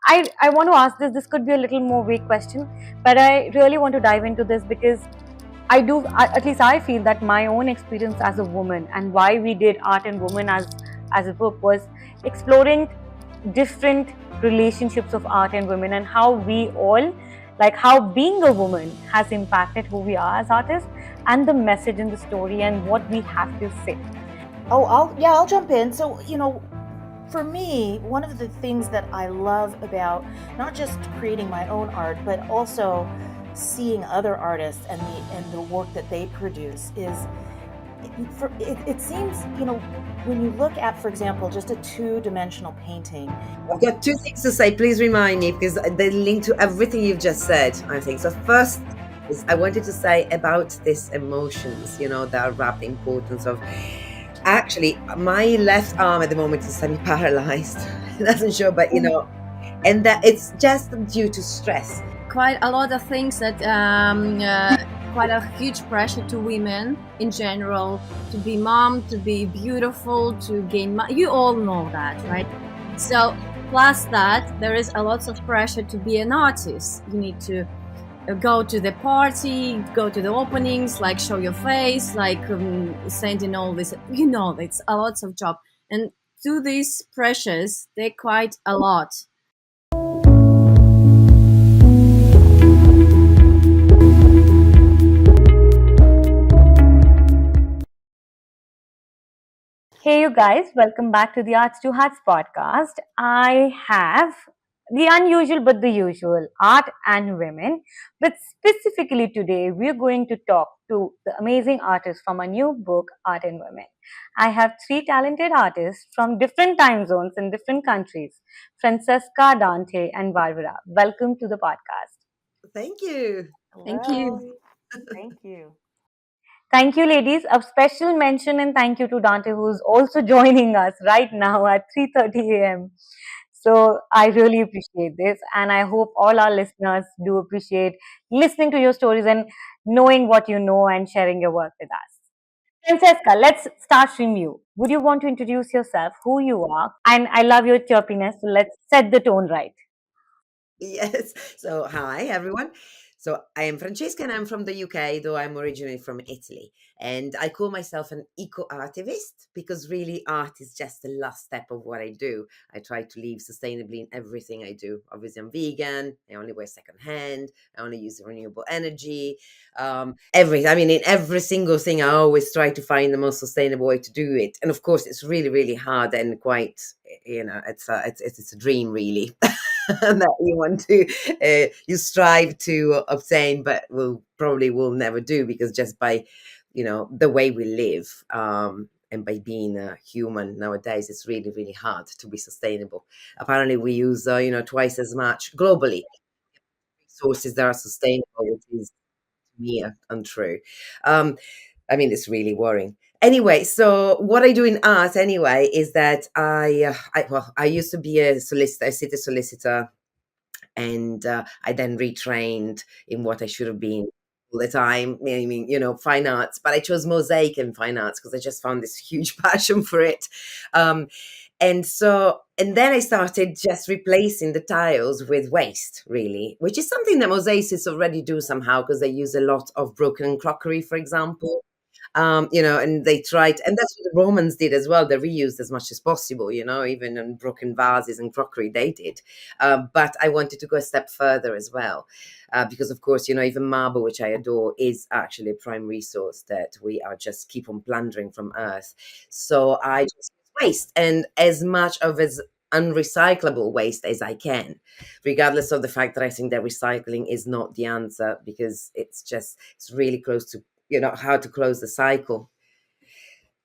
I want to ask this. This could be a little more vague question, but I really want to dive into this because at least I feel that my own experience as a woman and why we did art and women as a book was exploring different relationships of art and women and how we all, like how being a woman has impacted who we are as artists and the message in the story and what we have to say. Oh, I'll jump in. So, for me, one of the things that I love about not just creating my own art, but also seeing other artists and the work that they produce is it seems, when you look at, for example, just a two-dimensional painting. I've got two things to say. Please remind me because they link to everything you've just said, I think. So first is I wanted to say about these emotions, that wrapped the importance of. Actually, my left arm at the moment is semi-paralyzed. It doesn't show, but and that it's just due to stress. Quite a lot of things that quite a huge pressure to women in general to be mom, to be beautiful, to gain you all know that, right? So plus that there is a lot of pressure to be an artist. You need to go to the party, go to the openings, like show your face, like sending all this, it's a lot of job, and to these pressures they're quite a lot. Hey, you guys, welcome back to the Arts to Hearts podcast. I have the unusual but the usual art and women. But specifically today, we're going to talk to the amazing artists from a new book, Art and Women. I have three talented artists from different time zones in different countries, Francesca, Dante, and Vavara. Welcome to the podcast. Thank you. Thank you. Thank you. Thank you, ladies. A special mention and thank you to Dante, who's also joining us right now at 3:30 a.m. So I really appreciate this, and I hope all our listeners do appreciate listening to your stories and knowing what you know and sharing your work with us. Francesca, let's start from you. Would you want to introduce yourself, who you are? And I love your chirpiness, so let's set the tone right. Yes. So, hi, everyone. So, I am Francesca and I'm from the UK, though I'm originally from Italy. And I call myself an eco-artivist because really art is just the last step of what I do. I try to live sustainably in everything I do. Obviously, I'm vegan. I only wear secondhand. I only use renewable energy. I mean, in every single thing, I always try to find the most sustainable way to do it. And of course, it's really, really hard and quite, it's a dream, really. That you want to you strive to obtain but will never do because just by the way we live and by being a human nowadays it's really really hard to be sustainable. Apparently we use twice as much globally resources that are sustainable, which is to me untrue. I mean, it's really worrying. Anyway, so what I do in art anyway is that I used to be a solicitor, a city solicitor, and I then retrained in what I should have been all the time, meaning fine arts. But I chose mosaic and fine arts because I just found this huge passion for it. Um, and then I started just replacing the tiles with waste, really, which is something that mosaicists already do somehow because they use a lot of broken crockery, for example. And they tried, and that's what the Romans did as well. They reused as much as possible, even on broken vases and crockery they did. But I wanted to go a step further as well, because of course, even marble, which I adore, is actually a prime resource that we are just keep on plundering from Earth. So I just waste and as much of as unrecyclable waste as I can, regardless of the fact that I think that recycling is not the answer because it's really close to how to close the cycle.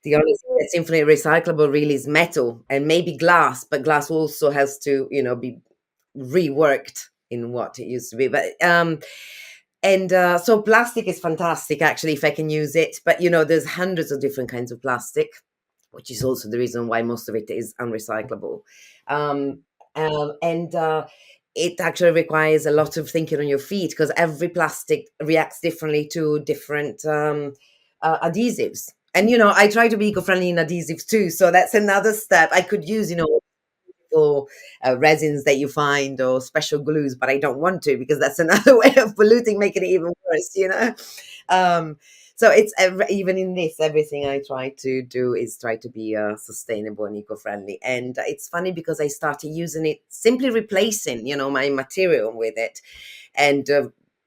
The only thing that's infinitely recyclable really is metal and maybe glass, but glass also has to be reworked in what it used to be. But and so plastic is fantastic actually if I can use it, but there's hundreds of different kinds of plastic, which is also the reason why most of it is unrecyclable. And it actually requires a lot of thinking on your feet because every plastic reacts differently to different adhesives. And I try to be eco-friendly in adhesives too, so that's another step. I could use chemical resins that you find or special glues, but I don't want to because that's another way of polluting, making it even worse. Um, so it's even in this, everything I try to do is try to be sustainable and eco-friendly. And it's funny because I started using it, simply replacing, my material with it, and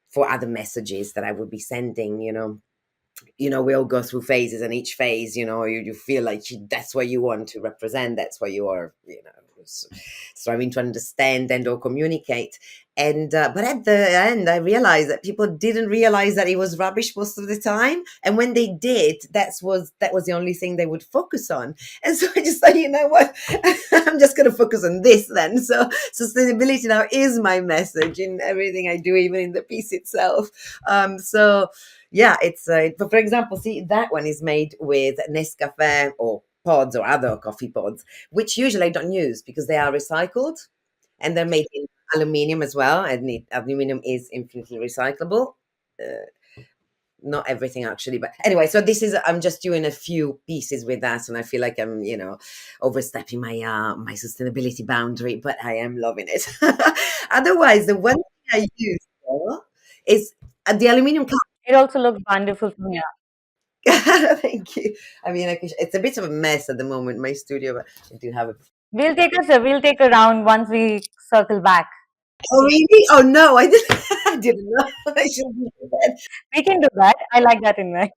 for other messages that I would be sending. We all go through phases, and each phase, you feel like that's what you want to represent, that's what you are, striving to understand and or communicate. And but at the end, I realized that people didn't realize that it was rubbish most of the time, and when they did, that was the only thing they would focus on. And so I just thought, you know what, I'm just going to focus on this then. So sustainability now is my message in everything I do, even in the piece itself. So yeah, it's for example, see, that one is made with Nescafe or pods or other coffee pods, which usually I don't use because they are recycled, and they're made in aluminium as well, and aluminium is infinitely recyclable. Uh, not everything actually, but anyway, so this is, I'm just doing a few pieces with that, and I feel like I'm overstepping my sustainability boundary, but I am loving it. Otherwise, the one thing I use though, is the aluminium. It also looks wonderful from here. Thank you. I mean, it's a bit of a mess at the moment, my studio, but I do have a. We'll take a round once we circle back. Oh, really? Oh, no, I didn't, I didn't know. I shouldn't do that. We can do that. I like that invite.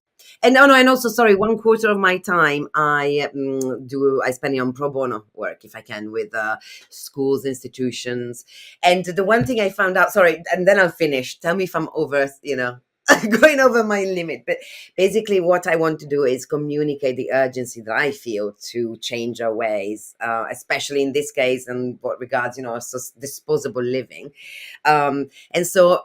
And no, no, and also, sorry, 1/4 of my time I spend it on pro bono work, if I can, with schools, institutions. And the one thing I found out, sorry, and then I'll finish. Tell me if I'm over, going over my limit. But basically, what I want to do is communicate the urgency that I feel to change our ways, especially in this case, and what regards, disposable living. And so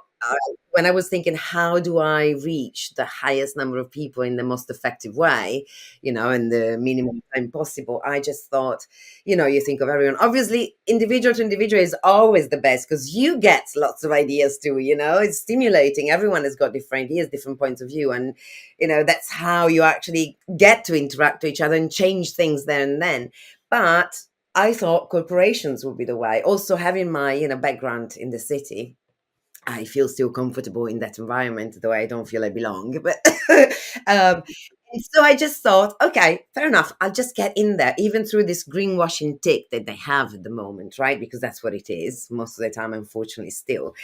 when I was thinking, how do I reach the highest number of people in the most effective way, in the minimum time possible, I just thought, you think of everyone. Obviously, individual to individual is always the best because you get lots of ideas too, it's stimulating. Everyone has got different ideas, different points of view. And, that's how you actually get to interact with each other and change things there and then. But I thought corporations would be the way. Also, having my, background in the city, I feel still comfortable in that environment, though I don't feel I belong. But and so I just thought, okay, fair enough. I'll just get in there, even through this greenwashing tick that they have at the moment, right? Because that's what it is most of the time, unfortunately, still.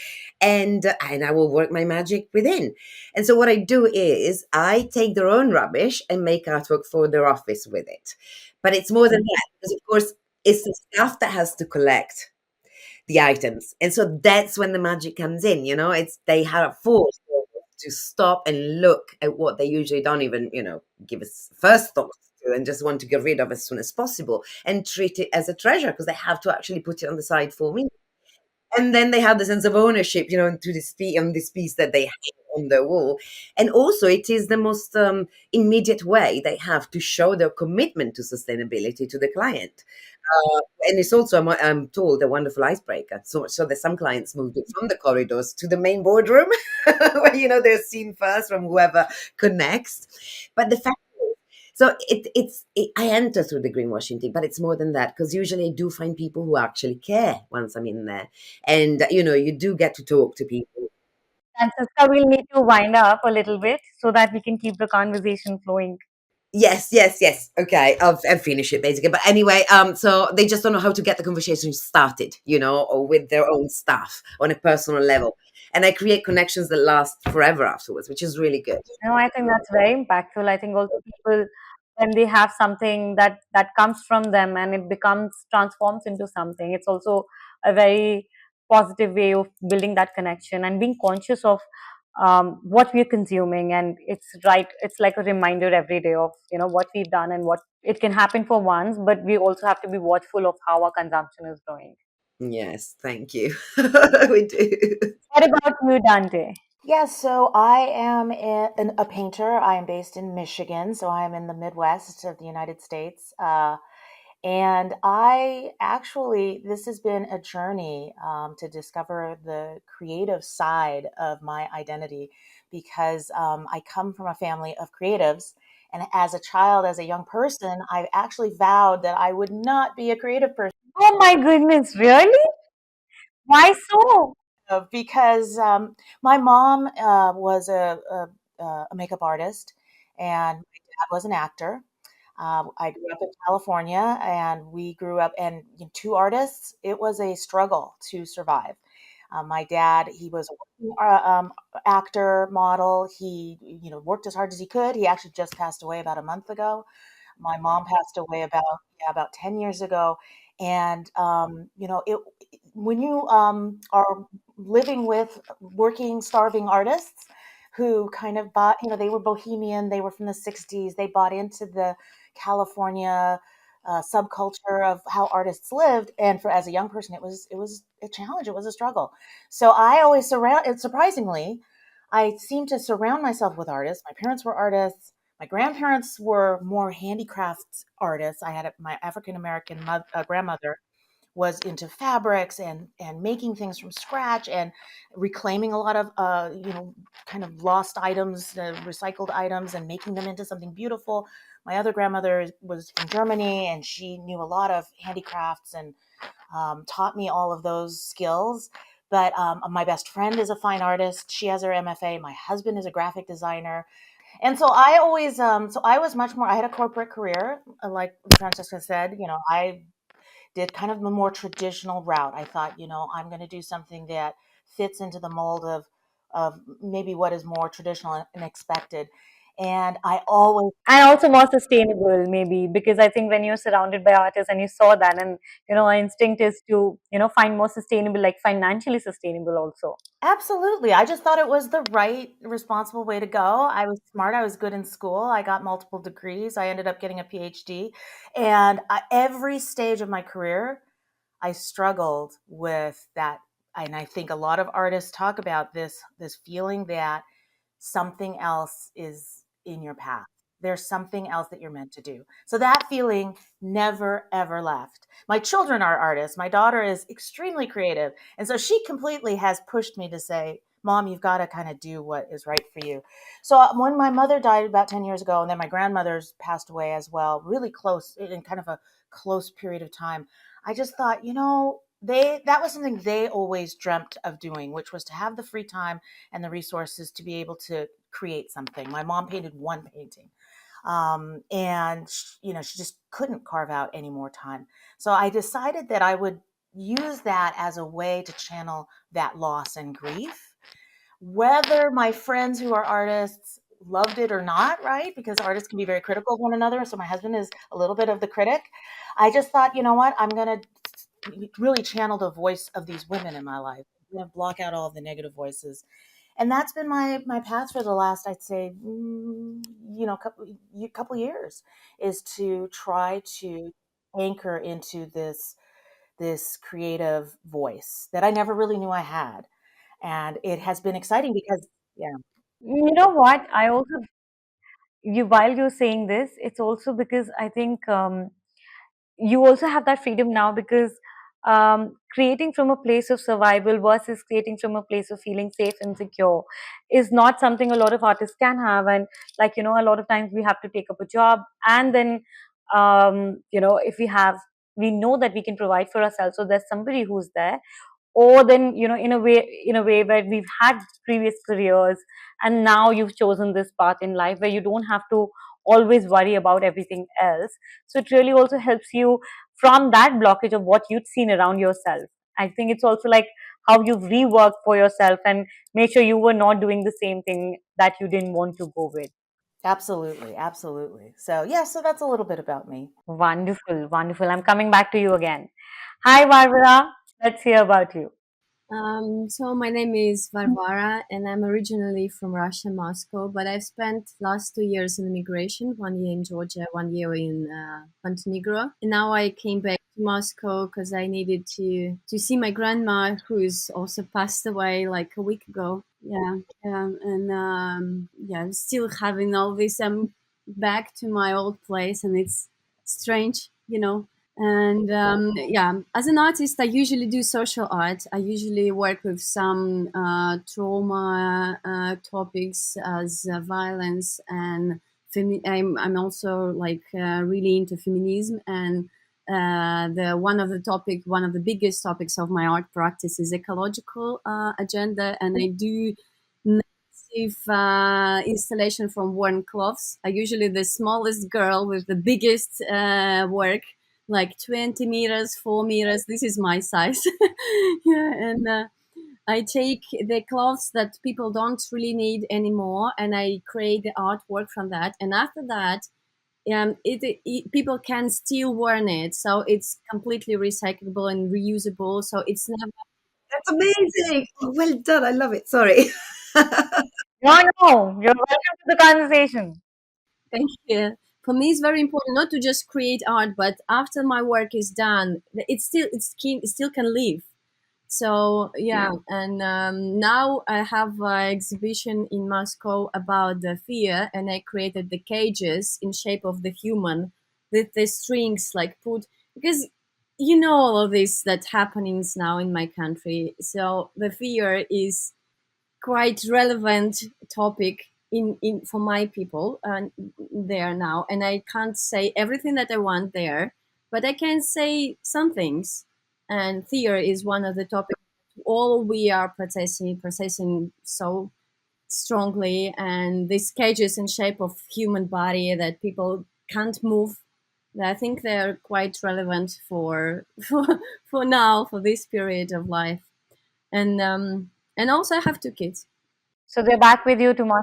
And I will work my magic within. And so what I do is I take their own rubbish and make artwork for their office with it. But it's more than that, because of course it's the staff that has to collect the items. And so that's when the magic comes in, it's they have a force to stop and look at what they usually don't even, give us first thoughts to, and just want to get rid of as soon as possible, and treat it as a treasure because they have to actually put it on the side for me. And then they have the sense of ownership, to this piece, on this piece that they have on their wall. And also, it is the most immediate way they have to show their commitment to sustainability to the client. And it's also, I'm told, a wonderful icebreaker. So that some clients moved it from the corridors to the main boardroom, where they're seen first from whoever connects. But the fact is, so I enter through the greenwashing thing, but it's more than that, because usually I do find people who actually care once I'm in there, and you do get to talk to people. Francesca, we'll need to wind up a little bit so that we can keep the conversation flowing. Yes, yes, yes. Okay, I'll finish it basically. But anyway, so they just don't know how to get the conversation started, or with their own staff on a personal level. And I create connections that last forever afterwards, which is really good. No, I think that's very impactful. I think also people, when they have something that comes from them and it becomes transforms into something, it's also a very positive way of building that connection and being conscious of what we're consuming. And it's right. It's like a reminder every day of what we've done and what it can happen for once, but we also have to be watchful of how our consumption is growing. Yes, thank you. We do. What about you, Dante? Yes, so I am a painter. I am based in Michigan, so I am in the Midwest of the United States. And this has been a journey to discover the creative side of my identity, because I come from a family of creatives. And as a child, as a young person, I actually vowed that I would not be a creative person. Oh my goodness, really? Why so? Because my mom was a makeup artist, and my dad was an actor. I grew up in California, and we grew up, and two artists, it was a struggle to survive. My dad, he was a working, actor, model. He, worked as hard as he could. He actually just passed away about a month ago. My mom passed away about, yeah, about 10 years ago. And, when you are living with working, starving artists who kind of bought, they were bohemian, they were from the 60s, they bought into the California subculture of how artists lived. And for as a young person, it was a challenge, it was a struggle. So I always surprisingly, I seem to surround myself with artists. My parents were artists. My grandparents were more handicraft artists. I had my African American grandmother was into fabrics and making things from scratch and reclaiming a lot of kind of lost items, recycled items, and making them into something beautiful. My other grandmother was from Germany, and she knew a lot of handicrafts and taught me all of those skills. But my best friend is a fine artist. She has her MFA. My husband is a graphic designer. And so I always, so I was much more, I had a corporate career. Like Francesca said, I did kind of the more traditional route. I thought, I'm going to do something that fits into the mold of maybe what is more traditional and expected. And I always, And also more sustainable, maybe, because I think when you're surrounded by artists and you saw that, and our instinct is to, find more sustainable, like financially sustainable also. absolutely, I just thought it was the right, responsible way to go. I was smart. I was good in school. I got multiple degrees. I ended up getting a PhD. And every stage of my career, I struggled with that. And I think a lot of artists talk about this feeling that something else is in your path. There's something else that you're meant to do. So that feeling never, ever left. My children are artists. My daughter is extremely creative. And so she completely has pushed me to say, Mom, you've got to kind of do what is right for you. So when my mother died about 10 years ago, and then my grandmother's passed away as well, really close, in kind of a close period of time, I just thought, that was something they always dreamt of doing, which was to have the free time and the resources to be able to create something. My mom painted one painting. And she just couldn't carve out any more time. So I decided that I would use that as a way to channel that loss and grief, whether my friends who are artists loved it or not, right? Because artists can be very critical of one another. So my husband is a little bit of the critic. I just thought, you know what? I'm going to really channel the voice of these women in my life. I'm going to block out all of the negative voices. And that's been my path for the last, I'd say, couple years, is to try to anchor into this creative voice that I never really knew I had. And it has been exciting because, yeah, You know what? I also, while you're saying this, it's also because I think you also have that freedom now, because creating from a place of survival versus creating from a place of feeling safe and secure is not something a lot of artists can have. And like, a lot of times we have to take up a job, and then if we know that we can provide for ourselves, so there's somebody who's there. Or then, in a way where we've had previous careers, and now you've chosen this path in life where you don't have to always worry about everything else. So it really also helps you from that blockage of what you'd seen around yourself. I think it's also like how you've reworked for yourself and made sure you were not doing the same thing that you didn't want to go with. absolutely, absolutely. So yeah, so that's a little bit about me. Wonderful, wonderful. I'm coming back to you again. Hi, Barbara. Let's hear about you. So my name is Varvara, and I'm originally from Russia, Moscow. But I've spent last 2 years in immigration, 1 year in Georgia, 1 year in Montenegro, and now I came back to Moscow because I needed to see my grandma, who's also passed away like a week ago. Yeah, and yeah, I'm still having all this. I'm back to my old place, and it's strange. And yeah, as an artist, I usually do social art. I usually work with some trauma topics as violence, and I'm also like really into feminism and one of the biggest topics of my art practice is ecological agenda, and I do massive installation from worn cloths. I usually the smallest girl with the biggest work, like 20 meters, 4 meters. This is my size. Yeah, and I take the clothes that people don't really need anymore, and I create the artwork from that. And after that, people can still wear it, so it's completely recyclable and reusable. So it's never. That's amazing. Oh, well done. I love it. Sorry. No, no, you're welcome to the conversation. Thank you. For me, it's very important not to just create art, but after my work is done, it still can live. So yeah, and now I have an exhibition in Moscow about the fear, and I created the cages in shape of the human with the strings like put, because all of this that happenings now in my country. So the fear is quite relevant topic in for my people there now, and I can't say everything that I want there, but I can say some things, and fear is one of the topics all we are processing so strongly, and these cages in shape of human body that people can't move, I think they're quite relevant for now, for this period of life. And also I have two kids. So they're back with you tomorrow.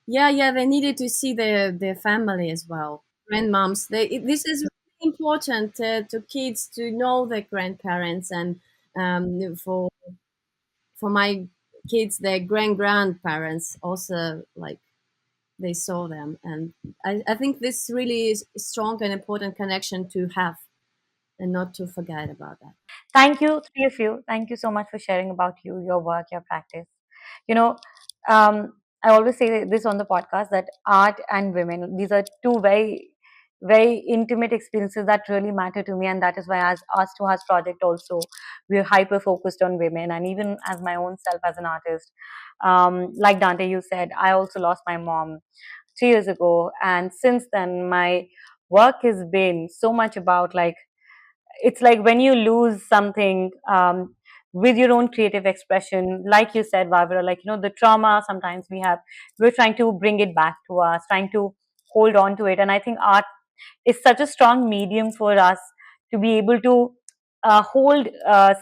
Yeah, they needed to see their family as well, grandmoms. This is really important to kids to know their grandparents, and for my kids, their grandparents also, like, they saw them, and I think this really is a strong and important connection to have, and not to forget about that. Thank you, three of you. Thank you so much for sharing about you, your work, your practice. You know, um, I always say this on the podcast that art and women, these are two very, very intimate experiences that really matter to me. And that is why, as Us to Us project, also, we're hyper focused on women. And even as my own self as an artist, like Dante, you said, I also lost my mom 3 years ago. And since then, my work has been so much about like, it's like when you lose something with your own creative expression, like you said, Vavara, like, the trauma sometimes we're trying to bring it back to us, trying to hold on to it. And I think art is such a strong medium for us to be able to hold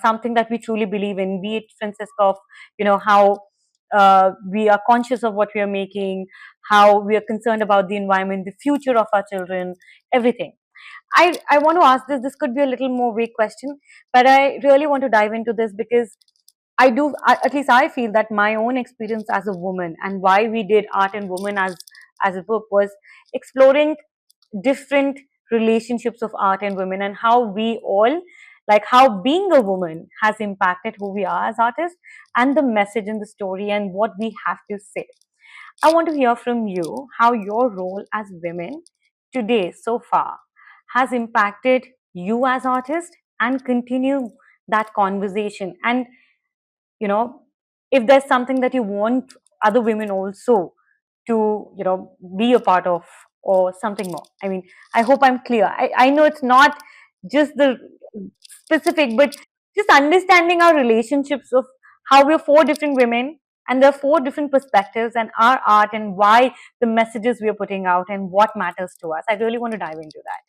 something that we truly believe in, be it, Francesca, of, how we are conscious of what we are making, how we are concerned about the environment, the future of our children, everything. I want to ask this. This could be a little more vague question, but I really want to dive into this because at least I feel that my own experience as a woman and why we did Art and Woman as a book was exploring different relationships of art and women, and how we all, like, how being a woman has impacted who we are as artists, and the message in the story and what we have to say. I want to hear from you how your role as women today so far has impacted you as artists, and continue that conversation. And, you know, if there's something that you want other women also to, be a part of, or something more. I mean, I hope I'm clear. I know it's not just the specific, but just understanding our relationships of how we're four different women, and there are four different perspectives and our art, and why the messages we're putting out and what matters to us. I really want to dive into that.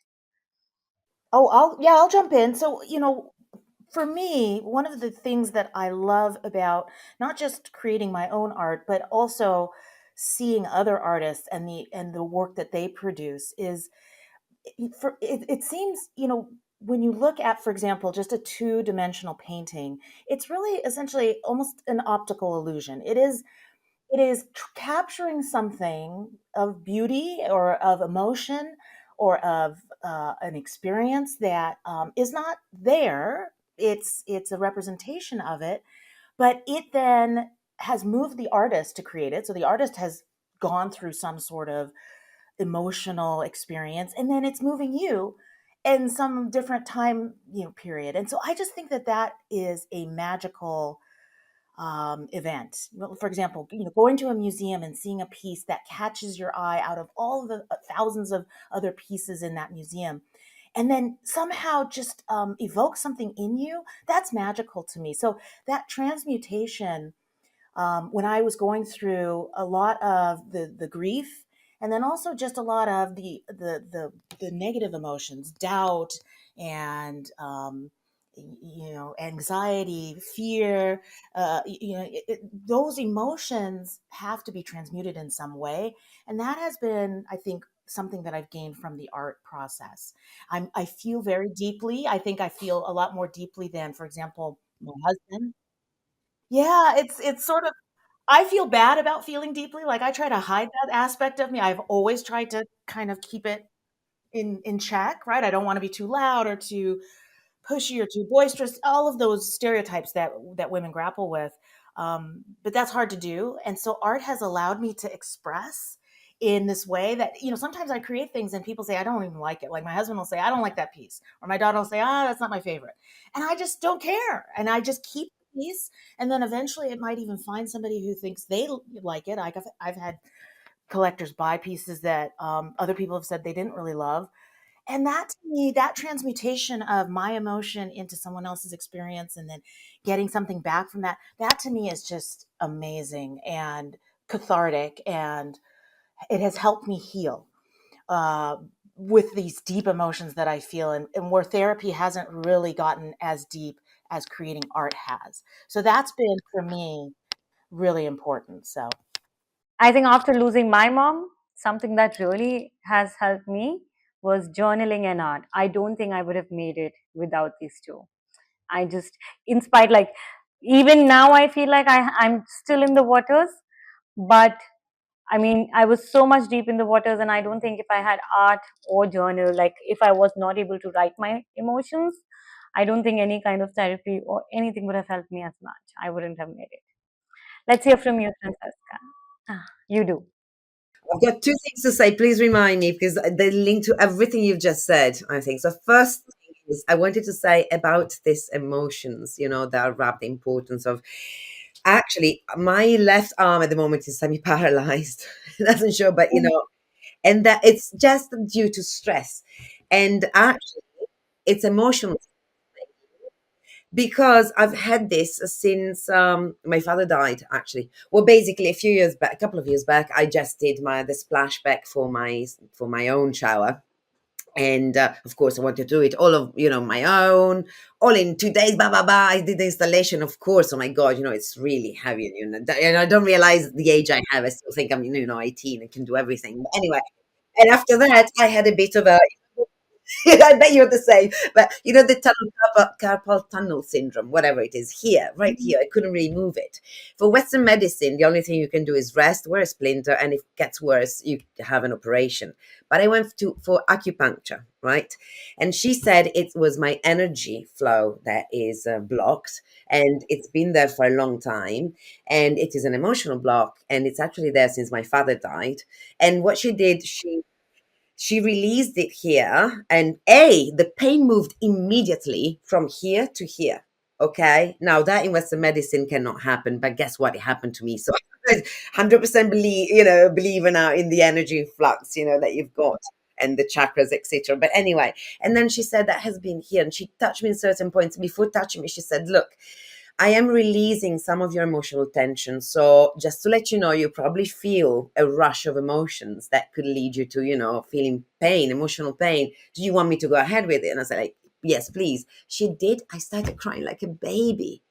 Oh, I'll jump in. So, for me, one of the things that I love about not just creating my own art, but also seeing other artists and the work that they produce is it seems, when you look at, for example, just a two-dimensional painting, it's really essentially almost an optical illusion. It is capturing something of beauty or of emotion or of an experience that is not there. It's a representation of it, but it then has moved the artist to create it. So the artist has gone through some sort of emotional experience, and then it's moving you in some different time, period. And so I just think that that is a magical event. Well, for example, going to a museum and seeing a piece that catches your eye out of all of the thousands of other pieces in that museum, and then somehow just evoke something in you, that's magical to me. So that transmutation, when I was going through a lot of the grief, and then also just a lot of the negative emotions, doubt, and anxiety, fear, those emotions have to be transmuted in some way, and that has been, I think, something that I've gained from the art process. I feel very deeply. I think I feel a lot more deeply than, for example, my husband. Yeah, it's sort of, I feel bad about feeling deeply, like, I try to hide that aspect of me. I've always tried to kind of keep it in check, right? I don't wanna be too loud or too pushy or too boisterous, all of those stereotypes that women grapple with. But that's hard to do. And so art has allowed me to express in this way that, sometimes I create things and people say, I don't even like it. Like my husband will say, I don't like that piece. Or my daughter will say, that's not my favorite. And I just don't care. And I just keep the piece. And then eventually it might even find somebody who thinks they like it. Like I've had collectors buy pieces that other people have said they didn't really love, and that to me, that transmutation of my emotion into someone else's experience and then getting something back from that, that to me is just amazing and cathartic. And it has helped me heal uh, with these deep emotions that I feel, and where therapy hasn't really gotten as deep as creating art has. So that's been for me really important. So, I think after losing my mom, something that really has helped me was journaling and art. I don't think I would have made it without these two. I just, in spite, like, even now, I feel like I'm still in the waters, but I mean, I was so much deep in the waters, and I don't think if I had art or journal, like, if I was not able to write my emotions, I don't think any kind of therapy or anything would have helped me as much. I wouldn't have made it. Let's hear from you, Francesca. You do. I've got two things to say. Please remind me because they link to everything you've just said, I think. So, first thing is, I wanted to say about this emotions, that are wrapped the importance of. Actually, my left arm at the moment is semi paralyzed. It doesn't show, but and that it's just due to stress. And actually, it's emotional because I've had this since my father died. Actually, well, basically a few years back, a couple of years back, I just did the splashback for my own shower, and of course I want to do it all of my own, all in 2 days. Blah blah blah. I did the installation, of course. Oh my god, it's really heavy, and I don't realize the age I have. I still think I'm 18 and can do everything. But anyway, and after that, I had a bit of a I bet you're the same. But the carpal tunnel syndrome, whatever it is, here, right here, I couldn't really move it. For Western medicine, the only thing you can do is rest, wear a splinter, and if it gets worse, you have an operation. But I went for acupuncture, right? And she said it was my energy flow that is blocked, and it's been there for a long time, and it is an emotional block, and it's actually there since my father died. And what she did, she released it here, and the pain moved immediately from here to here. Okay, now that in Western medicine cannot happen, but guess what? It happened to me. So 100% believer now in the energy flux, that you've got and the chakras, etc. But anyway, and then she said that has been here, and she touched me in certain points. Before touching me, she said, "Look, I am releasing some of your emotional tension. So just to let you know, you probably feel a rush of emotions that could lead you to, feeling pain, emotional pain. Do you want me to go ahead with it?" And I said, like, "Yes, please." She did. I started crying like a baby,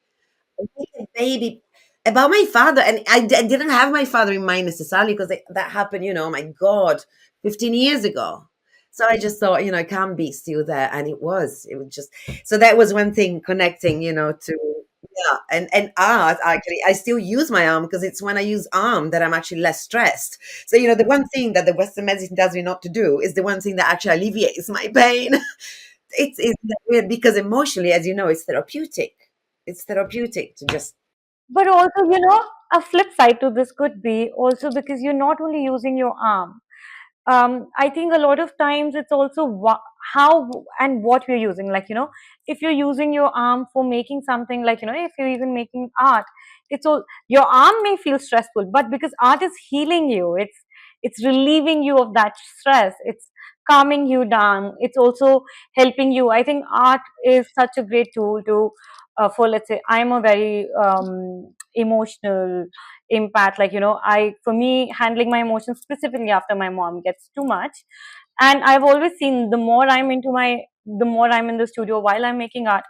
like a baby about my father. And I didn't have my father in mind necessarily because that happened, oh my God, 15 years ago. So I just thought, it can be still there. And it was just, so that was one thing connecting, to, yeah. And art, actually, I still use my arm because it's when I use arm that I'm actually less stressed. So, the one thing that the Western medicine tells me not to do is the one thing that actually alleviates my pain. It's weird because emotionally, as you know, it's therapeutic. It's therapeutic to just. But also, a flip side to this could be also because you're not only using your arm. I think a lot of times it's also how and what we're using. Like, if you're using your arm for making something, like, if you're even making art, it's all, your arm may feel stressful, but because art is healing you, It's relieving you of that stress. It's calming you down. It's also helping you. I think art is such a great tool to for, let's say, I'm a very emotional empath. Like, I, for me, handling my emotions specifically after my mom gets too much. And I've always seen, the more I'm in the studio while I'm making art,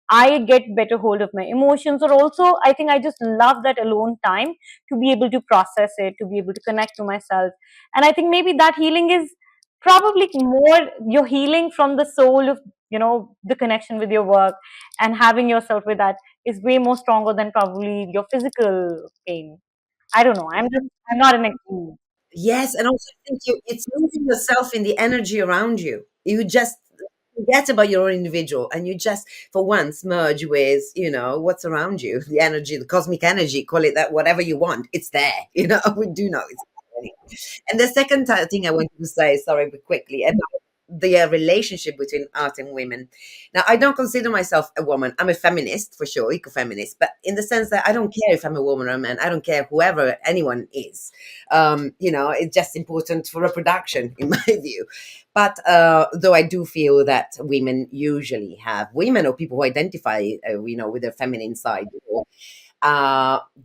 I get better hold of my emotions. Or also, I think I just love that alone time to be able to process it, to be able to connect to myself. And I think maybe that healing is probably more, you're healing from the soul of, the connection with your work, and having yourself with that is way more stronger than probably your physical pain. I don't know. I'm not an expert. Yes, and also I think it's losing yourself in the energy around you. You just forget about your own individual, and you just, for once, merge with, what's around you, the energy, the cosmic energy, call it that, whatever you want. It's there, we do know it's there. And the second thing I wanted to say, sorry, but quickly, about the relationship between art and women. Now, I don't consider myself a woman. I'm a feminist, for sure, eco-feminist, but in the sense that I don't care if I'm a woman or a man. I don't care whoever anyone is. It's just important for reproduction, in my view. But though I do feel that women or people who identify, with their feminine side,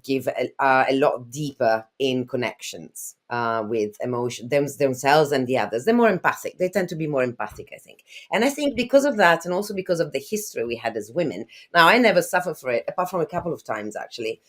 give a lot deeper in connections with emotion, themselves and the others. They're more empathic. They tend to be more empathic, I think. And I think because of that, and also because of the history we had as women. Now, I never suffered for it, apart from a couple of times actually,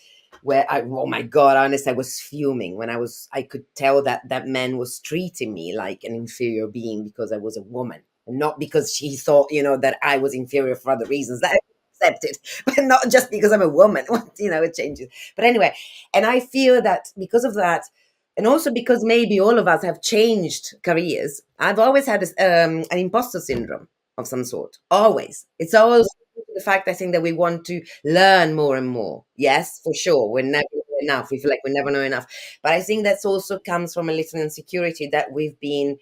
where oh my God, honestly, I was fuming when I could tell that man was treating me like an inferior being because I was a woman, and not because he thought, that I was inferior for other reasons. That accepted, but not just because I'm a woman. It changes. But anyway, and I feel that because of that, and also because maybe all of us have changed careers, I've always had an imposter syndrome of some sort. Always. It's always the fact, I think, that we want to learn more and more. Yes, for sure. We're never enough. We feel like we never know enough. But I think that's also comes from a little insecurity that we've been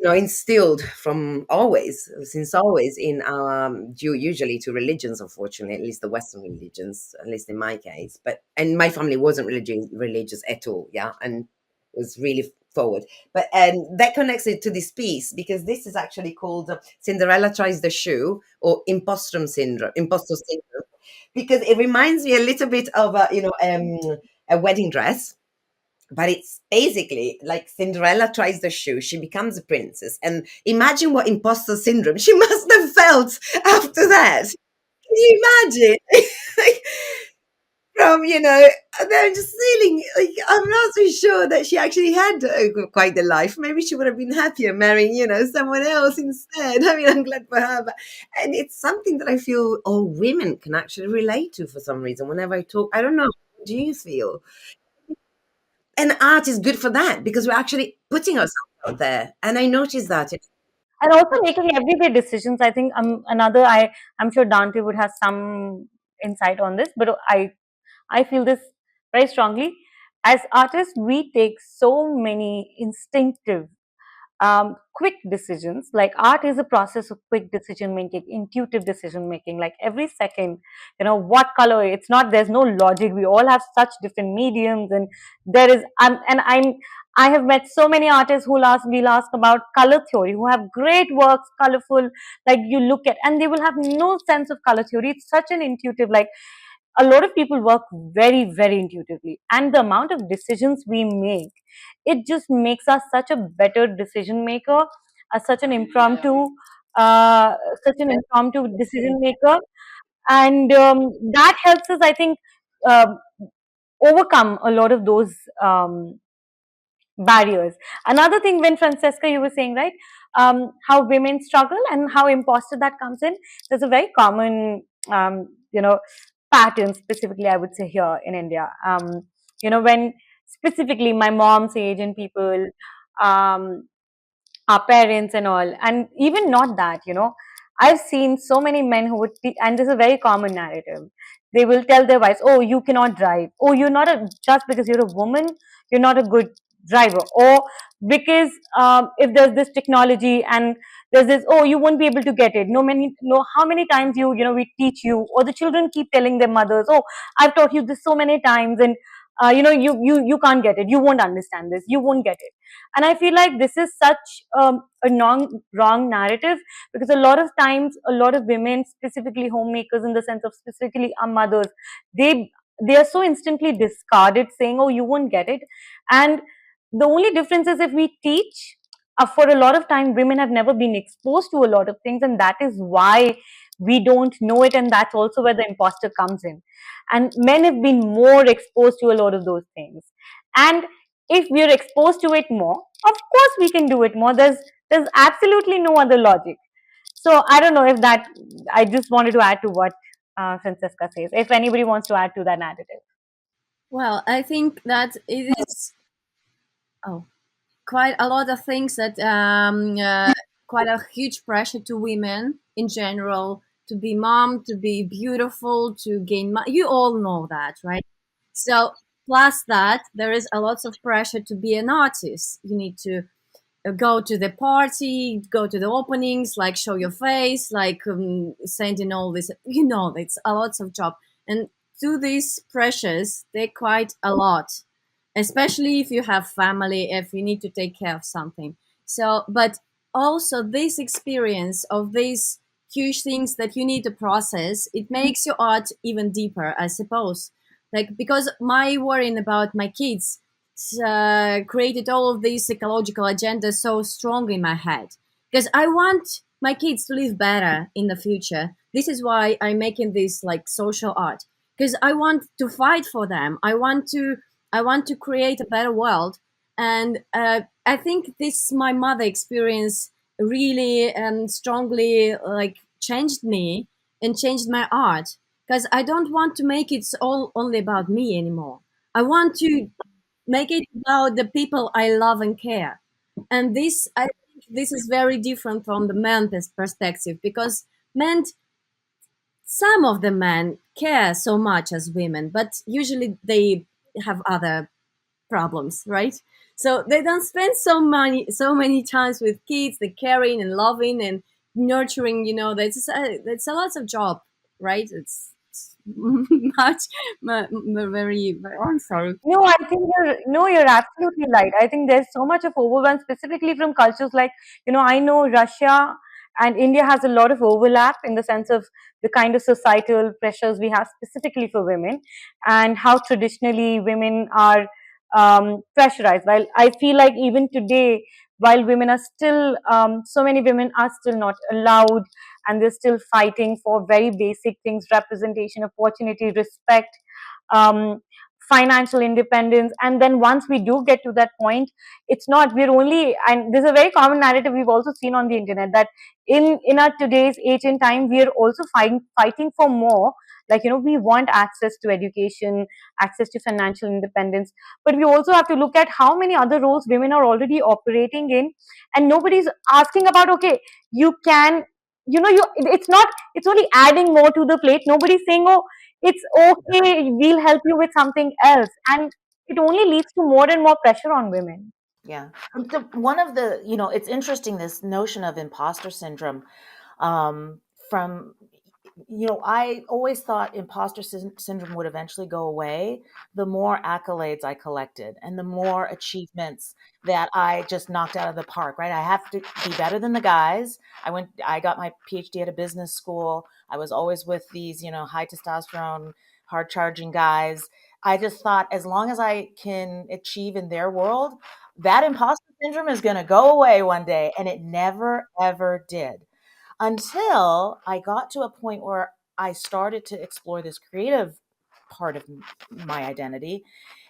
instilled from always, since always, in our due usually to religions, unfortunately, at least the Western religions, at least in my case. And my family wasn't religious at all, yeah, and was really forward. But and that connects it to this piece, because this is actually called Cinderella Tries the Shoe, or imposter syndrome, because it reminds me a little bit of a wedding dress, but it's basically like Cinderella tries the shoe, she becomes a princess, and imagine what imposter syndrome she must have felt after that. Can you imagine? From and I'm just feeling like I'm not so sure that she actually had quite a life. Maybe she would have been happier marrying someone else instead. I mean, I'm glad for her, and it's something that I feel all women can actually relate to for some reason. Whenever I talk, I don't know. How do you feel? And art is good for that, because we're actually putting ourselves out there. And I noticed that. And also making everyday decisions. I think another, I'm sure Dante would have some insight on this, but I feel this very strongly. As artists, we take so many instinctive, quick decisions. Like, art is a process of quick decision making, intuitive decision making. Like, every second, what color. It's not, there's no logic. We all have such different mediums, and there is. I have met so many artists who we'll ask about color theory, who have great works, colorful. Like, you look at, and they will have no sense of color theory. It's such an intuitive. Like, a lot of people work very, very intuitively, and the amount of decisions we make, it just makes us such a better decision maker, such an impromptu uh, such an impromptu decision maker. And that helps us, I think, uh, overcome a lot of those barriers. Another thing, when Francesca, you were saying, right, how women struggle and how imposter that comes in. There's a very common, pattern, specifically, I would say, here in India. When specifically my mom's age and people, um, our parents and all, and even not that, I've seen so many men who would, and this is a very common narrative. They will tell their wives, "Oh, you cannot drive. Oh, you're not a just because you're a woman, you're not a good driver." Or because if there's this technology and there's this, "Oh, you won't be able to get it." No, how many times we teach you, or the children keep telling their mothers, "Oh, I've taught you this so many times," and you can't get it, you won't understand this, you won't get it. And I feel like this is such a wrong narrative, because a lot of times a lot of women, specifically homemakers, in the sense of specifically our mothers, they are so instantly discarded, saying, oh, you won't get it. And the only difference is, if we teach, for a lot of time women have never been exposed to a lot of things, and that is why we don't know it, and that's also where the imposter comes in. And men have been more exposed to a lot of those things, and if we're exposed to it more, of course we can do it more. There's absolutely no other logic. So I don't know if that, I just wanted to add to what Francesca says, if anybody wants to add to that narrative. Well, I think that it is oh, quite a lot of things that quite a huge pressure to women in general to be mom, to be beautiful, to gain money. You all know that, right? So plus that, there is a lot of pressure to be an artist. You need to go to the party, go to the openings, like show your face, like sending all this. You know, it's a lot of job, and to these pressures, they're quite a lot, especially if you have family, if you need to take care of something. So, but also this experience of these huge things that you need to process, it makes your art even deeper, I suppose. Like because my worrying about my kids created all of these ecological agendas so strong in my head because I want my kids to live better in the future. This is why I'm making this like social art because I want to fight for them. I want to create a better world, and I think this my mother experience really strongly like changed me and changed my art because I don't want to make it all only about me anymore. I want to make it about the people I love and care. And this, I think, this is very different from the men's perspective because men, some of the men care so much as women, but usually they have other problems, right? So they don't spend so many times with kids, the caring and loving and nurturing. That's a lot of job, right? It's much, very. I'm sorry. No, I think you're absolutely right. I think there's so much of overwhelm, specifically from cultures like, I know Russia and India has a lot of overlap in the sense of the kind of societal pressures we have specifically for women, and how traditionally women are pressurized. While I feel like even today, while women are still, so many women are still not allowed, and they're still fighting for very basic things: representation, opportunity, respect. Um, Financial independence. And then once we do get to that point, it's not, we're only, and this is a very common narrative we've also seen on the internet, that in our today's age and time, we are also fighting for more. Like, we want access to education, access to financial independence, but we also have to look at how many other roles women are already operating in, and nobody's asking about, okay, you can, it's not, it's only adding more to the plate. Nobody's saying, oh, it's okay, we'll help you with something else. And it only leads to more and more pressure on women. Yeah. And so one of the, it's interesting, this notion of imposter syndrome. Um, from, I always thought imposter syndrome would eventually go away the more accolades I collected and the more achievements that I just knocked out of the park, right? I have to be better than the guys. I got my PhD at a business school. I was always with these, high testosterone, hard charging guys. I just thought as long as I can achieve in their world, that imposter syndrome is going to go away one day. And it never, ever did until I got to a point where I started to explore this creative part of my identity.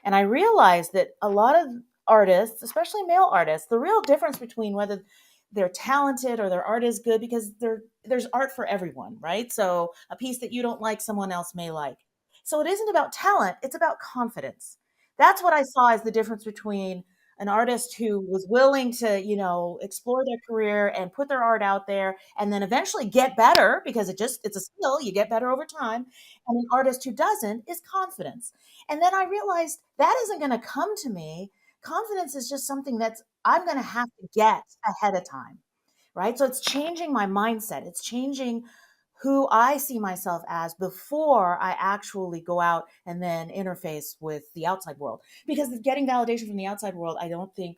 And I realized that a lot of artists, especially male artists, the real difference between whether they're talented or their art is good, because there's art for everyone, right? So a piece that you don't like, someone else may like. So it isn't about talent, it's about confidence. That's what I saw as the difference between an artist who was willing to, explore their career and put their art out there and then eventually get better, because it's a skill, you get better over time. And an artist who doesn't is confidence. And then I realized that isn't going to come to me. Confidence is just something that's I'm going to have to get ahead of time. Right? So it's changing my mindset. It's changing who I see myself as before I actually go out and then interface with the outside world. Because getting validation from the outside world, I don't think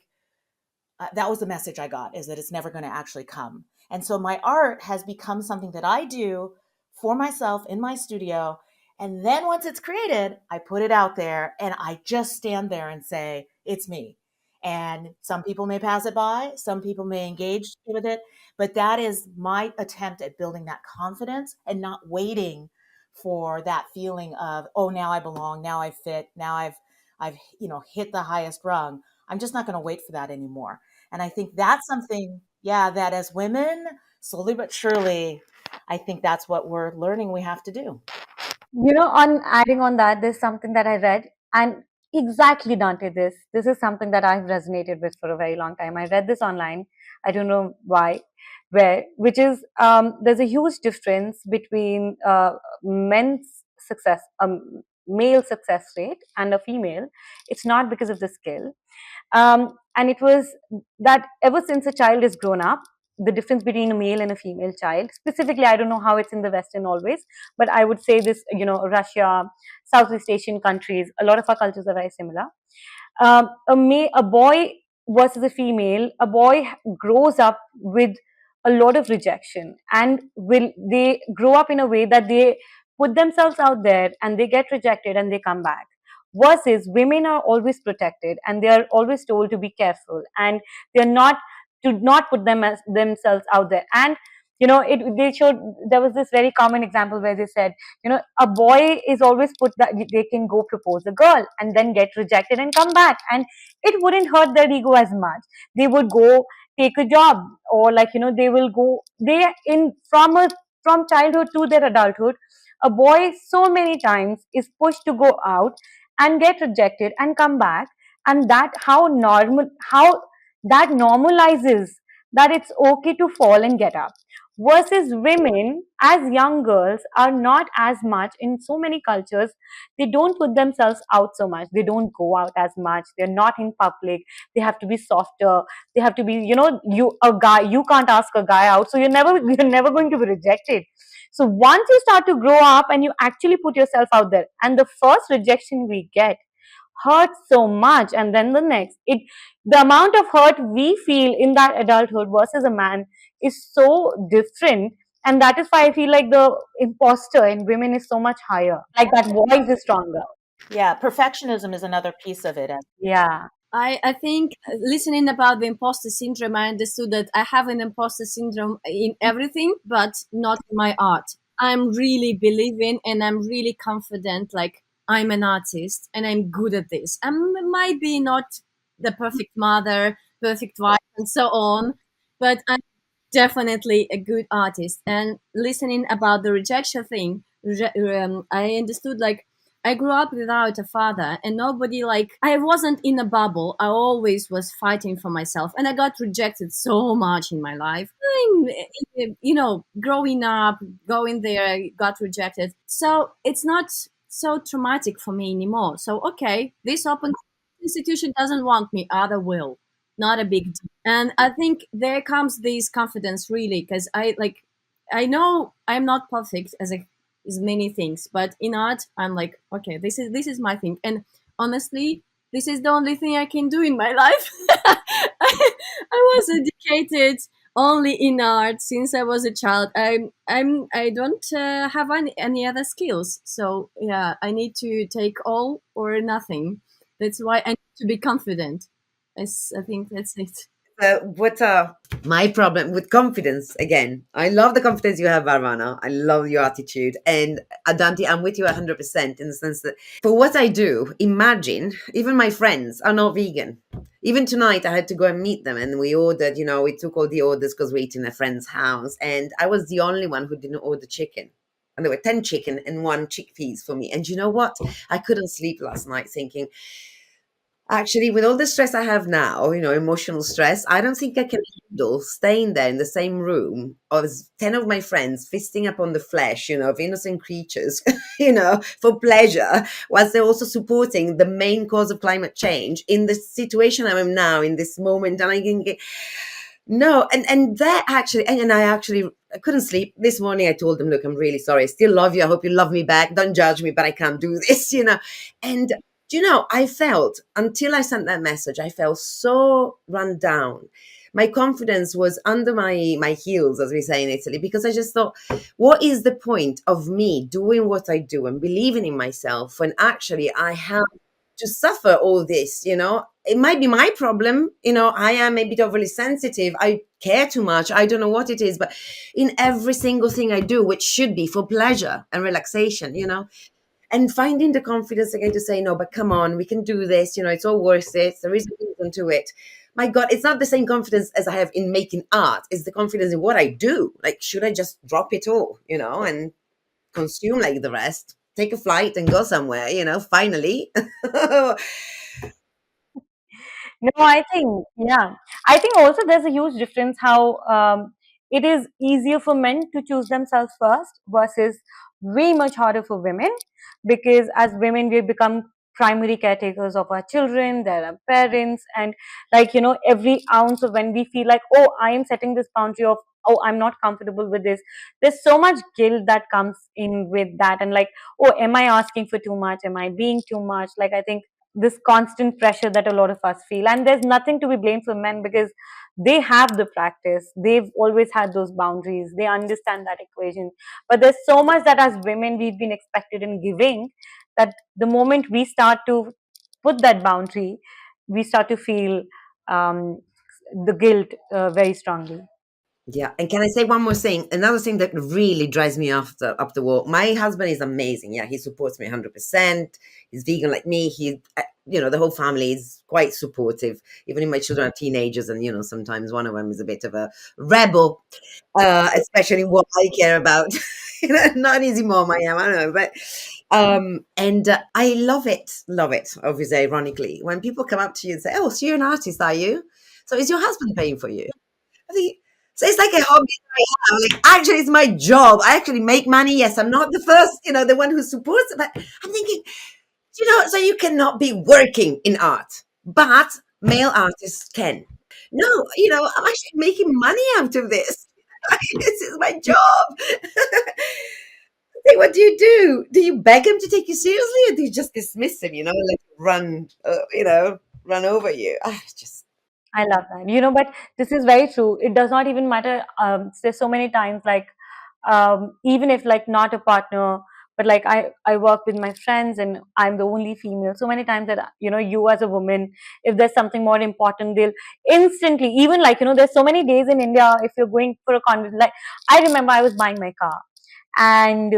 that was the message I got, is that it's never going to actually come. And so my art has become something that I do for myself in my studio. And then once it's created, I put it out there and I just stand there and say, it's me. And some people may pass it by, some people may engage with it, but that is my attempt at building that confidence and not waiting for that feeling of, oh, now I belong, now I fit, now I've hit the highest rung. I'm just not going to wait for that anymore. And I think that's something, yeah, that as women, slowly but surely, I think that's what we're learning we have to do. On adding on that, there's something that I read, and exactly, Dante, this is something that I've resonated with for a very long time. I read this online. I don't know why, which is, there's a huge difference between men's success, male success rate, and a female. It's not because of the skill. And it was that ever since a child is grown up, the difference between a male and a female child, specifically, I don't know how it's in the Western always, but I would say this, Russia, Southeast Asian countries, a lot of our cultures are very similar. A boy versus a female, a boy grows up with a lot of rejection, and will they grow up in a way that they put themselves out there and they get rejected and they come back, versus women are always protected and they are always told to be careful, and they're not to not put themselves out there. And they showed, there was this very common example where they said, a boy is always put that they can go propose a girl and then get rejected and come back, and it wouldn't hurt their ego as much. They would go take a job, or they will go, they in from childhood to their adulthood, a boy so many times is pushed to go out and get rejected and come back, and that how that normalizes that it's okay to fall and get up, versus women as young girls are not as much in so many cultures. They don't put themselves out so much, they don't go out as much, they're not in public, they have to be softer, they have to be, you a guy, you can't ask a guy out, so you're never going to be rejected. So once you start to grow up and you actually put yourself out there, and the first rejection we get hurts so much, and then the next, the amount of hurt we feel in that adulthood versus a man is so different. And that is why I feel like the imposter in women is so much higher, like that voice is stronger. Yeah, perfectionism is another piece of it. Yeah. I think listening about the imposter syndrome, I understood that I have an imposter syndrome in everything, but not in my art. I'm really believing and I'm really confident, like I'm an artist and I'm good at this. I might be not the perfect mother, perfect wife, and so on, but I'm definitely a good artist. And listening about the rejection thing, I understood, like, I grew up without a father and nobody, like, I wasn't in a bubble. I always was fighting for myself and I got rejected so much in my life. Growing up, going there, I got rejected. So it's not so traumatic for me anymore. So, okay, this open institution doesn't want me, other will. Not a big deal. And I think there comes this confidence really, because I know I'm not perfect as many things, but in art I'm like, okay, this is my thing, and honestly this is the only thing I can do in my life. I was educated only in art since I was a child. I don't have any other skills, so yeah, I need to take all or nothing. That's why I need to be confident. I think that's it. What my problem with confidence again? I love the confidence you have, Varvana. I love your attitude, and Dante, I'm with you 100% in the sense that for what I do, imagine even my friends are not vegan. Even tonight, I had to go and meet them, and we ordered. We took all the orders because we ate in a friend's house, and I was the only one who didn't order chicken. And there were 10 chicken and 1 chickpeas for me. And you know what? I couldn't sleep last night thinking, actually, with all the stress I have now, emotional stress, I don't think I can handle staying there in the same room as 10 of my friends feasting upon the flesh, of innocent creatures, for pleasure, whilst they're also supporting the main cause of climate change in the situation I'm in now, in this moment. And I can get, no, and that actually, and I actually I couldn't sleep. This morning I told them, look, I'm really sorry. I still love you. I hope you love me back. Don't judge me, but I can't do this, you know. And do you know, I felt until I sent that message, I felt so run down. My confidence was under my heels, as we say in Italy, because I just thought, what is the point of me doing what I do and believing in myself when actually I have to suffer all this, you know? It might be my problem, you know, I am a bit overly sensitive. I care too much. I don't know what it is, but in every single thing I do, which should be for pleasure and relaxation, you know, and finding the confidence again to say, no, but come on, we can do this, you know, it's all worth it. There is a reason to it. My God, it's not the same confidence as I have in making art. It's the confidence in what I do. Like, should I just drop it all, you know, and consume like the rest? Take a flight and go somewhere, you know, finally. No, I think, yeah. I think also there's a huge difference how it is easier for men to choose themselves first versus way much harder for women, because as women, we become primary caretakers of our children, they're our parents, and like, you know, every ounce of when we feel like, oh, I am setting this boundary of, oh, I'm not comfortable with this. There's so much guilt that comes in with that. And like, oh, am I asking for too much? Am I being too much? Like, I think this constant pressure that a lot of us feel, and there's nothing to be blamed for men because they have the practice, they've always had those boundaries, they understand that equation. But there's so much that as women we've been expected in giving, that the moment we start to put that boundary, we start to feel um, the guilt very strongly. Yeah, and can I say one more thing? Another thing that really drives me up the wall. My husband is amazing. Yeah, he supports me 100%. He's vegan like me. You know, the whole family is quite supportive. Even if my children are teenagers, and you know, sometimes one of them is a bit of a rebel, especially what I care about. You know, not an easy mom I am. I don't know, but and I love it. Obviously, ironically, when people come up to you and say, "Oh, so you're an artist, are you? So is your husband paying for you?" I think so. It's like a hobby that I have. Like, actually, it's my job. I actually make money. Yes, I'm not the first, you know, the one who supports it. But I'm thinking, you know, so you cannot be working in art, but male artists can. No, you know, I'm actually making money out of this. This is my job. Say, what do you do? Do you beg him to take you seriously, or do you just dismiss him? You know, like run, you know, run over you. Ah, just I love that. You know, but this is very true. It does not even matter. There's so many times, like, even if like not a partner, but like I work with my friends and I'm the only female. So many times that, you know, you as a woman, if there's something more important, they'll instantly, even like, you know, there's so many days in India, if you're going for a conference, like I remember I was buying my car, and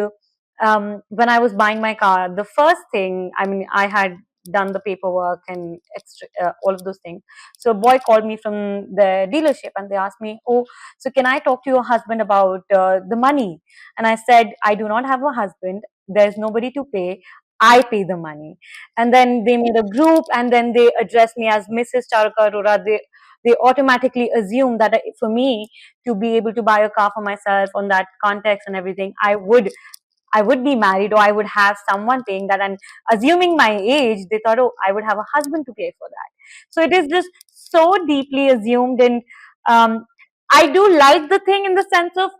when I was buying my car, the first thing, I mean, I had done the paperwork and extra, all of those things. So a boy called me from the dealership and they asked me, oh, so can I talk to your husband about the money? And I said, I do not have a husband. There's nobody to pay. I pay the money. And then they made a group and then they addressed me as Mrs. Charuka Arora. They automatically assume that for me to be able to buy a car for myself on that context and everything, I would be married or I would have someone paying that. And assuming my age, they thought, oh, I would have a husband to pay for that. So it is just so deeply assumed. And I do like the thing in the sense of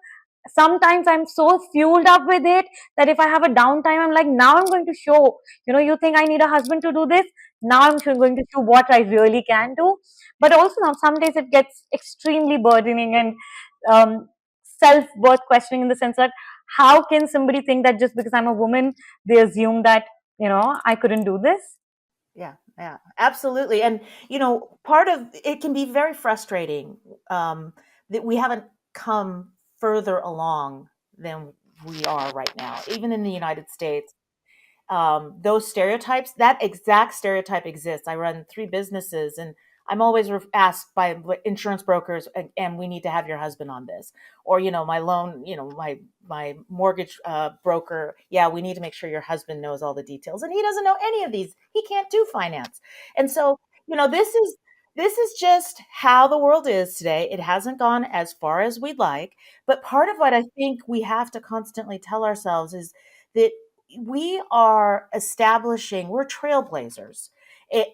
sometimes I'm so fueled up with it that if I have a downtime, I'm like, now I'm going to show, you know, you think I need a husband to do this? Now I'm going to show what I really can do. But also, some days it gets extremely burdening and self worth questioning in the sense that how can somebody think that just because I'm a woman, they assume that, you know, I couldn't do this? Yeah, yeah, absolutely. And you know, part of it can be very frustrating that we haven't come further along than we are right now, even in the United States. Those stereotypes, that exact stereotype exists. I run three businesses, and I'm always asked by insurance brokers, and we need to have your husband on this, or you know, my loan, you know, my mortgage broker. Yeah, we need to make sure your husband knows all the details, and he doesn't know any of these. He can't do finance, and so you know, this is just how the world is today. It hasn't gone as far as we'd like, but part of what I think we have to constantly tell ourselves is that we're trailblazers.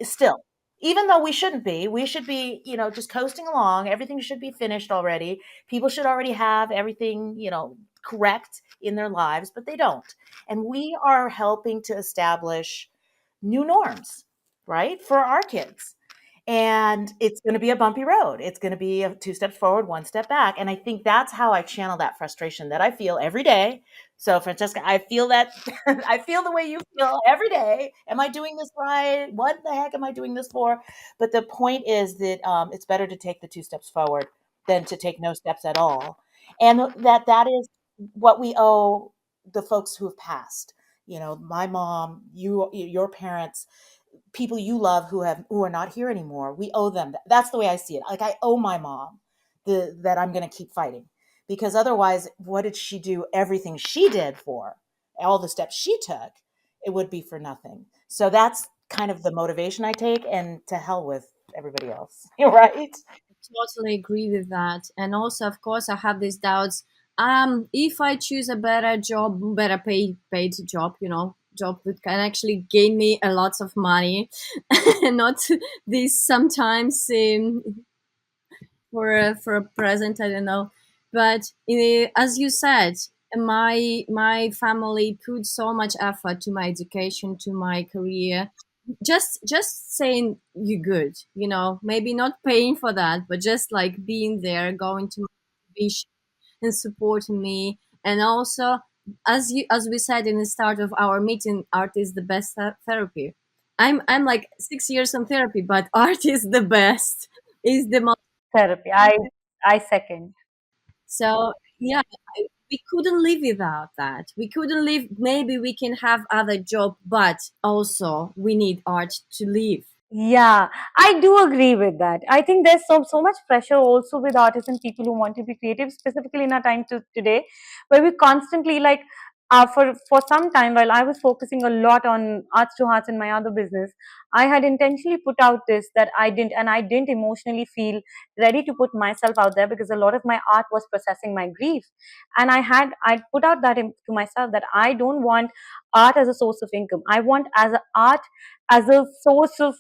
Still. even though we shouldn't be. We should be, just coasting along. Everything should be finished already. People should already have everything, correct in their lives, but they don't. And we are helping to establish new norms, right, for our kids. And it's going to be a bumpy road. It's going to be a two steps forward, one step back. And I think that's how I channel that frustration that I feel every day. So, Francesca, I feel that I feel the way you feel every day. Am I doing this right? What the heck am I doing this for? But the point is that it's better to take the two steps forward than to take no steps at all. And that is what we owe the folks who have passed. My mom, your parents, people you love who are not here anymore. We owe them. That's the way I see it. Like, I owe my mom that I'm going to keep fighting, because otherwise, what did she do? Everything she did for all the steps she took, it would be for nothing. So that's kind of the motivation I take, and to hell with everybody else. Right? Totally agree with that. And also, of course, I have these doubts. If I choose a better job, better paid job, job that can actually gain me a lot of money, and not this sometimes for a present, I don't know. But as you said, my family put so much effort to my education, to my career. Just saying you good, maybe not paying for that, but just like being there, going to my exhibition and supporting me. And also, as we said in the start of our meeting, art is the best therapy. I'm like 6 years on therapy, but art is the best, is the most. Therapy. I second. So yeah, we couldn't live without that. We couldn't live. Maybe we can have other job, but also we need art to live. Yeah, I do agree with that. I think there's so much pressure also with artists and people who want to be creative, specifically in our time today, where we constantly like for some time while I was focusing a lot on arts to hearts in my other business, I had intentionally put out this that I didn't emotionally feel ready to put myself out there because a lot of my art was processing my grief, and I put out that to myself that I don't want art as a source of income. I want as a art as a source of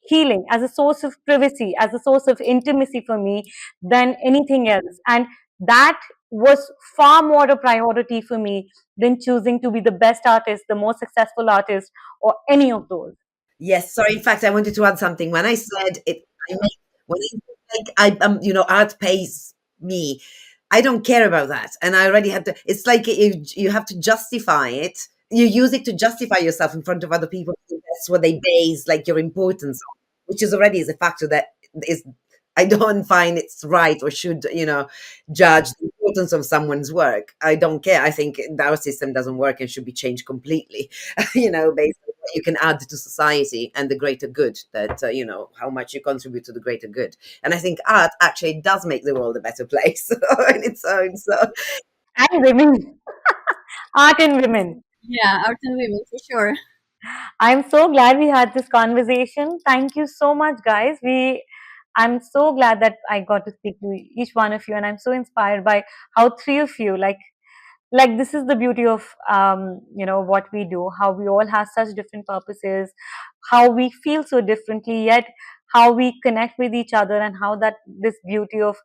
healing, as a source of privacy, as a source of intimacy for me than anything else. And that was far more a priority for me than choosing to be the best artist, the most successful artist, or any of those. Yes, sorry. In fact, I wanted to add something. When I said it, I mean, when I said, like, art pays me. I don't care about that, and I already had to. It's like you have to justify it. You use it to justify yourself in front of other people. That's what they base like your importance on, which is already is a factor that is. I don't find it's right or should judge the importance of someone's work. I don't care. I think our system doesn't work and should be changed completely. Based on what you can add to society and the greater good. That how much you contribute to the greater good. And I think art actually does make the world a better place on its own. So And women, art and women. Yeah, art and women for sure. I'm so glad we had this conversation. Thank you so much, guys. I'm so glad that I got to speak to each one of you, and I'm so inspired by how three of you like this is the beauty of what we do, how we all have such different purposes, how we feel so differently, yet how we connect with each other, and how that this beauty of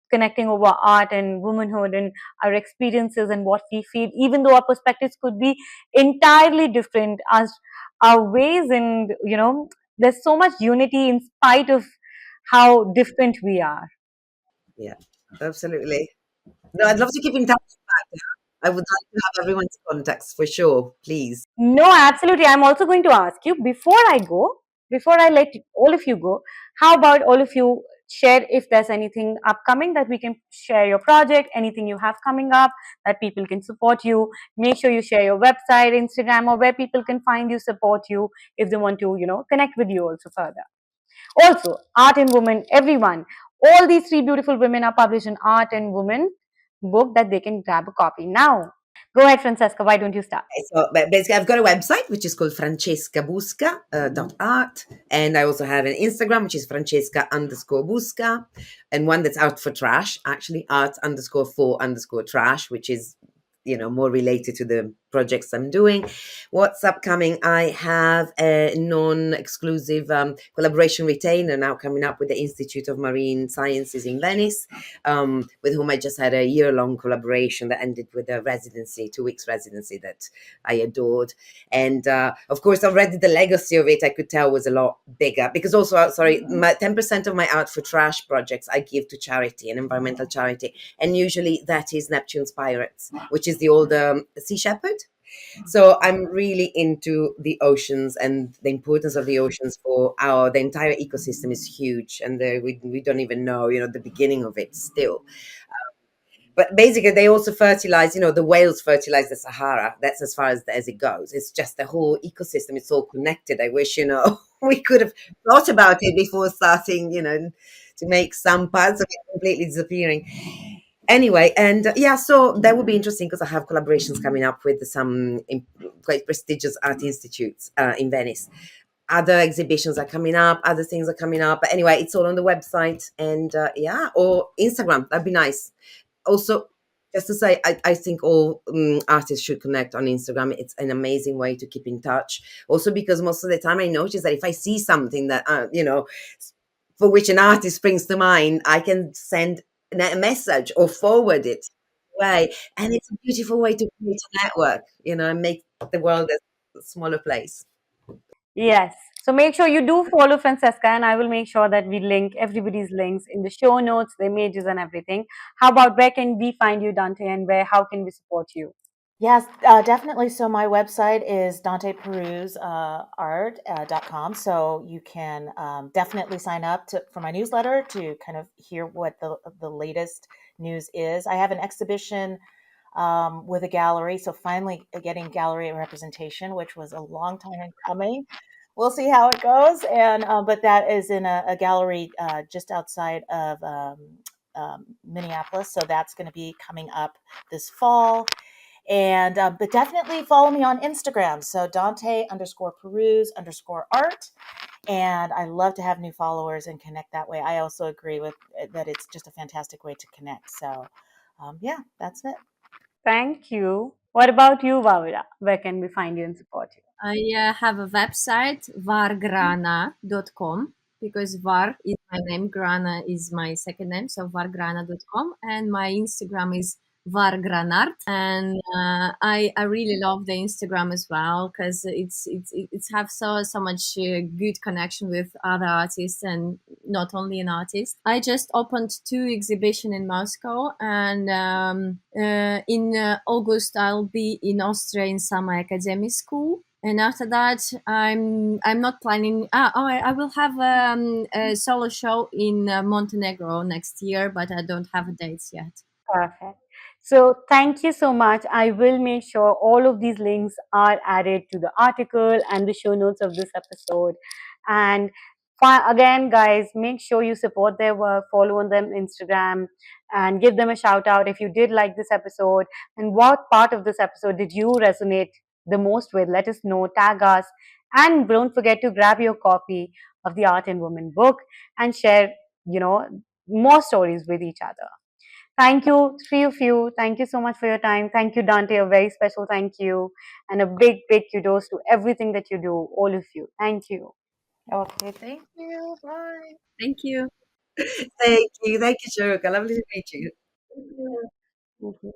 connecting over art and womanhood and our experiences and what we feel, even though our perspectives could be entirely different, as our ways, and there's so much unity in spite of how different we are. yeah, absolutely. No, I'd love to keep in touch. I would like to have everyone's contacts for sure, please. No, absolutely. I'm also going to ask you before I let all of you go, how about all of you share if there's anything upcoming that we can share your project, anything you have coming up that people can support you. Make sure you share your website, Instagram, or where people can find you, support you if they want to, connect with you also further. Also, Art and Women, everyone, all these three beautiful women are published in Art and Women book that they can grab a copy now. Go ahead, Francesca. Why don't you start? So basically, I've got a website which is called francescabusca.art, and I also have an Instagram which is francesca_busca, and one that's out for trash, actually art_for_trash, which is more related to the projects I'm doing. What's upcoming? I have a non-exclusive collaboration retainer now coming up with the Institute of Marine Sciences in Venice, with whom I just had a year-long collaboration that ended with a residency, 2 weeks residency that I adored. And of course, already the legacy of it, I could tell, was a lot bigger because also, sorry, 10% of my Art for Trash projects I give to charity, an environmental charity. And usually that is Neptune's Pirates, which is the old Sea Shepherd. So I'm really into the oceans, and the importance of the oceans for the entire ecosystem is huge. And we don't even know, the beginning of it still. But basically, they also fertilize, the whales fertilize the Sahara. That's as far as it goes. It's just the whole ecosystem. It's all connected. I wish, we could have thought about it before starting, to make some parts of it completely disappearing. Anyway, and yeah, so that would be interesting because I have collaborations coming up with some quite prestigious art institutes in Venice. Other exhibitions are coming up, other things are coming up. But anyway, it's all on the website, and yeah, or Instagram. That'd be nice. Also, just to say, I think all artists should connect on Instagram. It's an amazing way to keep in touch. Also, because most of the time I notice that if I see something that, for which an artist springs to mind, I can send a message or forward it way. And it's a beautiful way to create a network, and make the world a smaller place. Yes. So make sure you do follow Francesca, and I will make sure that we link everybody's links in the show notes, the images, and everything. How about where can we find you, Dante, and how can we support you? Yes, definitely. So my website is danteperuseart.com. So you can definitely sign up for my newsletter to kind of hear what the latest news is. I have an exhibition with a gallery. So finally getting gallery representation, which was a long time in coming. We'll see how it goes. And but that is in a gallery just outside of Minneapolis. So that's going to be coming up this fall. And but definitely follow me on Instagram. So Dante_Peruse_art. And I love to have new followers and connect that way. I also agree with that. It's just a fantastic way to connect. So yeah, that's it. Thank you. What about you, Vavara? Where can we find you and support you? I have a website, vargrana.com, because Var is my name, Grana is my second name, so vargrana.com. And my Instagram is vargranart. And I really love the Instagram as well because it's have so much good connection with other artists and not only an artist. I just opened 2 exhibition in Moscow, and in August I'll be in Austria in Summer Academy School. And after that, I'm not planning. I will have a solo show in Montenegro next year, but I don't have dates yet. Perfect. So thank you so much. I will make sure all of these links are added to the article and the show notes of this episode. And again, guys, make sure you support their work, follow on them Instagram, and give them a shout out if you did like this episode. And what part of this episode did you resonate the most with? Let us know, tag us, and don't forget to grab your copy of the Art and Woman book and share, more stories with each other. Thank you, 3 of you. Thank you so much for your time. Thank you, Dante. A very special thank you. And a big, big kudos to everything that you do, all of you. Thank you. Okay, thank you. Bye. Thank you. Thank you, Charuka. Lovely to meet you. Thank you.